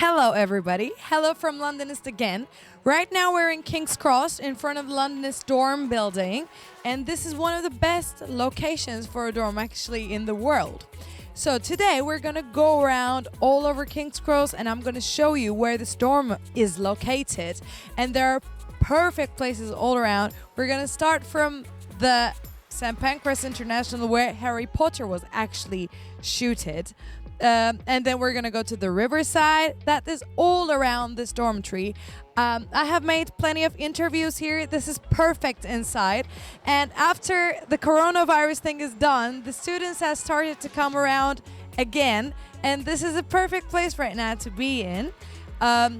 Hello everybody, hello from Londonist again. Right now we're in King's Cross in front of the Londonist dorm building, and this is one of the best locations for a dorm actually in the world. So today we're gonna go around all over King's Cross and I'm gonna show you where this dorm is located, and there are perfect places all around. We're gonna start from the St Pancras International where Harry Potter was actually shooted. And then we're gonna go to the riverside that is all around this dormitory. I have made plenty of interviews here. This is perfect inside. And after the coronavirus thing is done, the students have started to come around again. And this is a perfect place right now to be in.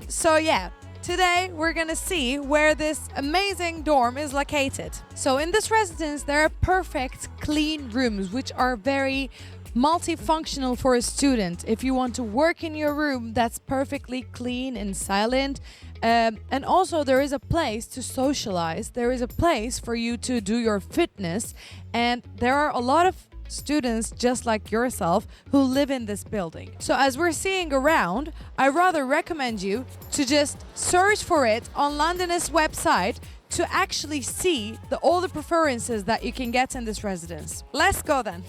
So yeah, today we're gonna see where this amazing dorm is located. So in this residence, there are perfect clean rooms, which are very multifunctional for a student. If you want to work in your room that's perfectly clean and silent, and also there is a place to socialize, there is a place for you to do your fitness, and there are a lot of students just like yourself who live in this building. So as we're seeing around, I rather recommend you to just search for it on Londonist website to actually see all the preferences that you can get in this residence. Let's go then.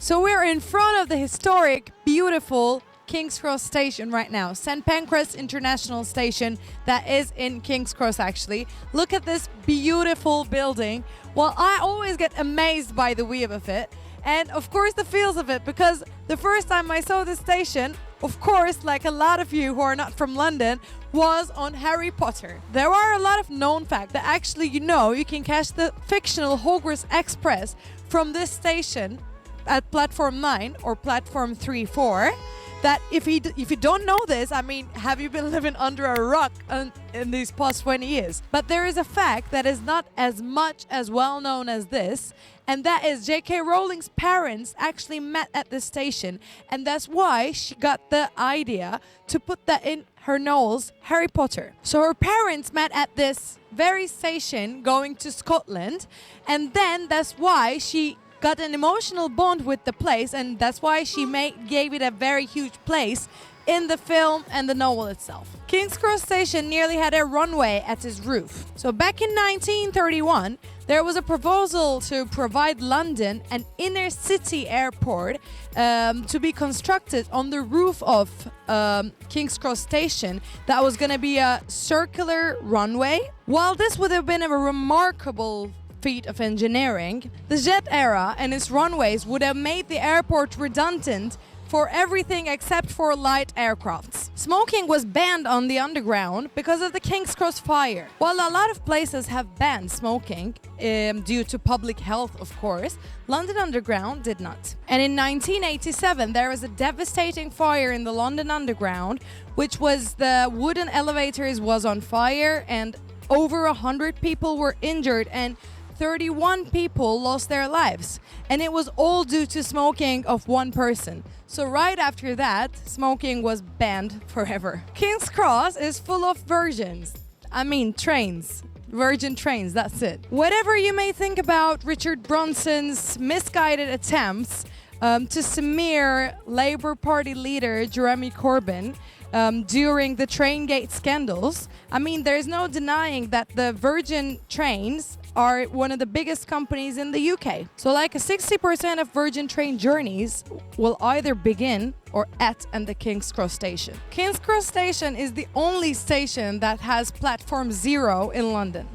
So we're in front of the historic, beautiful King's Cross station right now. St Pancras International Station that is in King's Cross actually. Look at this beautiful building. Well, I always get amazed by the view of it and of course the feels of it, because the first time I saw this station, of course, like a lot of you who are not from London, was on Harry Potter. There are a lot of known facts that actually, you can catch the fictional Hogwarts Express from this station at platform 9 or platform 3-4. That if you don't know this, I mean, have you been living under a rock in these past 20 years? But there is a fact that is not as much as well known as this, and that is J.K. Rowling's parents actually met at this station, and that's why she got the idea to put that in her novels, Harry Potter. So her parents met at this very station going to Scotland, and then that's why she got an emotional bond with the place, and that's why she gave it a very huge place in the film and the novel itself. King's Cross Station nearly had a runway at its roof. So back in 1931, there was a proposal to provide London an inner city airport to be constructed on the roof of King's Cross Station. That was going to be a circular runway. While this would have been a remarkable feat of engineering, the jet era and its runways would have made the airport redundant for everything except for light aircrafts. Smoking was banned on the underground because of the King's Cross fire. While a lot of places have banned smoking due to public health, of course, London Underground did not. And in 1987, there was a devastating fire in the London Underground, which was the wooden elevators was on fire and over 100 people were injured and 31 people lost their lives, and it was all due to smoking of one person. So right after that, smoking was banned forever. King's Cross is full of trains. Virgin trains, that's it. Whatever you may think about Richard Branson's misguided attempts to smear Labour Party leader Jeremy Corbyn during the Traingate scandals, I mean, there's no denying that the Virgin trains are one of the biggest companies in the UK. So like 60% of Virgin train journeys will either begin or at the King's Cross Station. King's Cross Station is the only station that has platform 0 in London.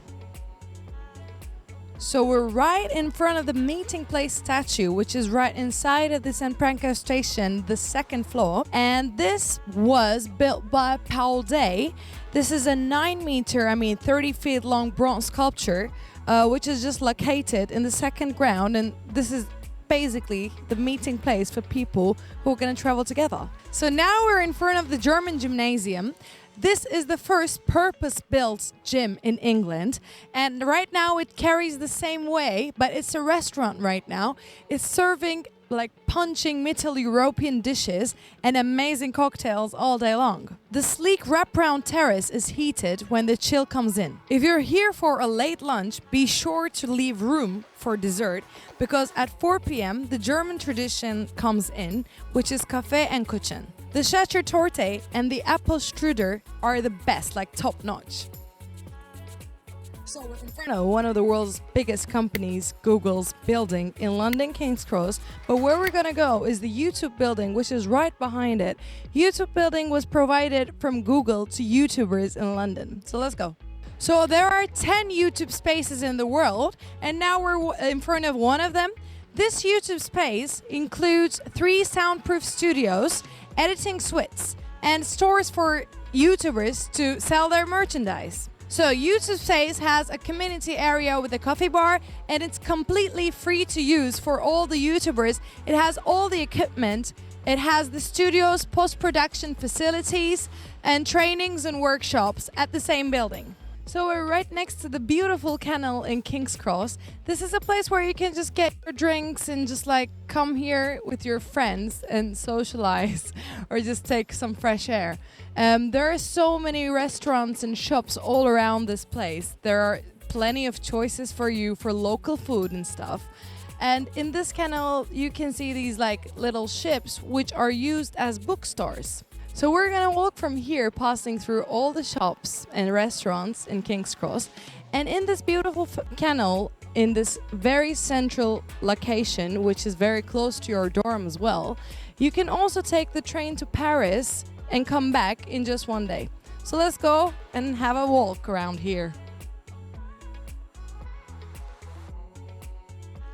So we're right in front of the meeting place statue, which is right inside of the St Pancras station, the second floor. And this was built by Paul Day. This is a 30 feet long bronze sculpture, which is just located in the second ground. And this is basically the meeting place for people who are going to travel together. So now we're in front of the German Gymnasium. This is the first purpose-built gym in England, and right now it carries the same way, but it's a restaurant right now. It's serving like punching Mittel-European dishes and amazing cocktails all day long. The sleek wraparound terrace is heated when the chill comes in. If you're here for a late lunch, be sure to leave room for dessert, because at 4 p.m. the German tradition comes in, which is kaffee and kuchen. The Sacher torte and the apple strudel are the best, like top notch. So we're in front of one of the world's biggest companies, Google's building in London, King's Cross. But where we're gonna go is the YouTube building, which is right behind it. YouTube building was provided from Google to YouTubers in London. So let's go. So there are 10 YouTube spaces in the world, and now we're in front of one of them. This YouTube space includes 3 soundproof studios, editing suites, and stores for YouTubers to sell their merchandise. So YouTube Space has a community area with a coffee bar, and it's completely free to use for all the YouTubers. It has all the equipment. It has the studios, post-production facilities, and trainings and workshops at the same building. So we're right next to the beautiful canal in King's Cross. This is a place where you can just get your drinks and just like come here with your friends and socialize or just take some fresh air. There are so many restaurants and shops all around this place. There are plenty of choices for you for local food and stuff. And in this canal, you can see these like little ships which are used as bookstores. So we're gonna walk from here, passing through all the shops and restaurants in King's Cross. And in this beautiful canal, in this very central location, which is very close to your dorm as well, you can also take the train to Paris and come back in just one day. So let's go and have a walk around here.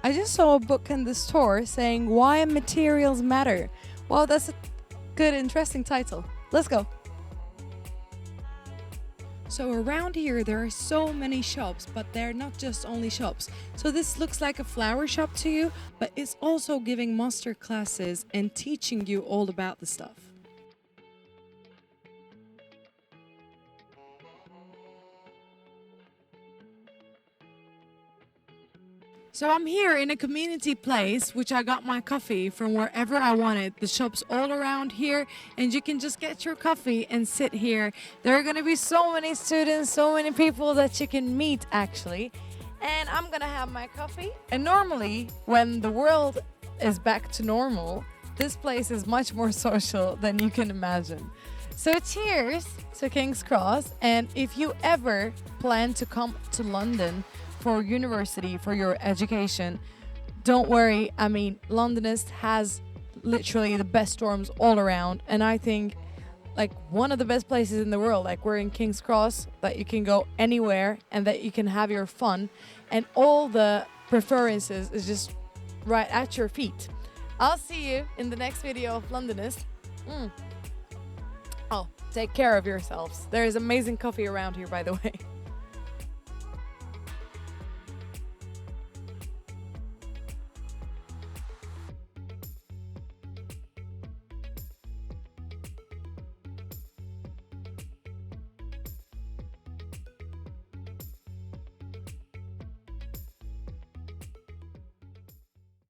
I just saw a book in the store saying why materials matter. Wow, that's a good, interesting title. Let's go. So around here there are so many shops, but they're not just only shops. So this looks like a flower shop to you, but it's also giving master classes and teaching you all about the stuff. So I'm here in a community place, which I got my coffee from wherever I wanted. The shops all around here, and you can just get your coffee and sit here. There are gonna be so many students, so many people that you can meet actually. And I'm gonna have my coffee. And normally, when the world is back to normal, this place is much more social than you can imagine. So cheers to King's Cross, and if you ever plan to come to London for university, for your education, don't worry. I mean, Londonist has literally the best dorms all around, and I think like one of the best places in the world. Like we're in King's Cross, that you can go anywhere and that you can have your fun, and all the preferences is just right at your feet. I'll see you in the next video of Londonist. Oh, take care of yourselves. There is amazing coffee around here, by the way.